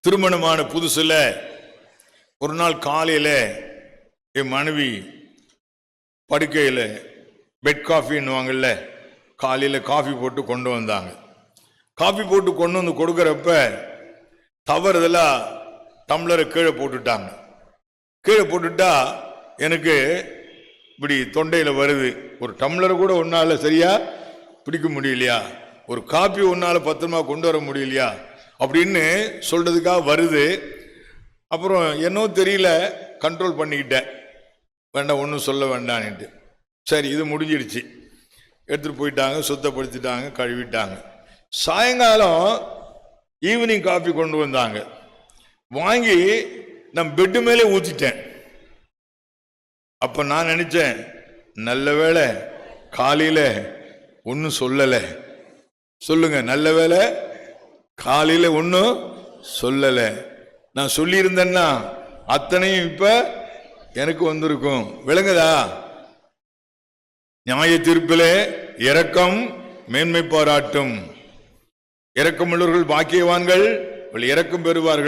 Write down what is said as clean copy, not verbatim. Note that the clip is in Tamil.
திருமணமான புதுசுல ஒரு நாள் காலையில என் மனைவி படுக்கையில் பெட் காஃபின்னுவாங்கல்ல, காலையில் காஃபி போட்டு கொண்டு வந்தாங்க. காஃபி போட்டு கொண்டு வந்து கொடுக்குறப்ப தவறுதலா டம்ளரை கீழே போட்டுட்டாங்க. கீழே போட்டுட்டா எனக்கு இப்படி தொண்டையில் வருது. ஒரு டம்ளரை கூட ஒன்னால சரியா பிடிக்க முடியலையா, ஒரு காப்பி ஒன்னால பத்திரமா கொண்டு வர முடியலையா அப்படின்னு சொல்றதுக்காக வருது. அப்புறம் என்னோ தெரியல, கண்ட்ரோல் பண்ணிக்கிட்டேன், வேண்டாம் ஒன்றும் சொல்ல வேண்டான்ட்டு. சரி, இது முடிஞ்சிடுச்சு. எடுத்துட்டு போயிட்டாங்க, சுத்தப்படுத்திட்டாங்க, கழுவிட்டாங்க. சாயங்காலம் ஈவினிங் காஃபி கொண்டு வந்தாங்க. வாங்கி நான் பெட்டு மேலே ஊற்றிட்டேன். அப்ப நான் நினைச்சேன், நல்ல வேளை காலையில ஒன்னும் சொல்லலை. சொல்லுங்க, நல்ல வேளை காலையில ஒன்னும் சொல்லலை. நான் சொல்லியிருந்தேன்னா அத்தனையும் இப்ப எனக்கு வந்திருக்கும். விளங்குதா? நியாய தீர்ப்பிலே இரக்கம் மேன்மை பாராட்டும். இரக்கமுள்ளவர்கள் பாக்கியவான்கள், இரக்கம் பெறுவார்கள்.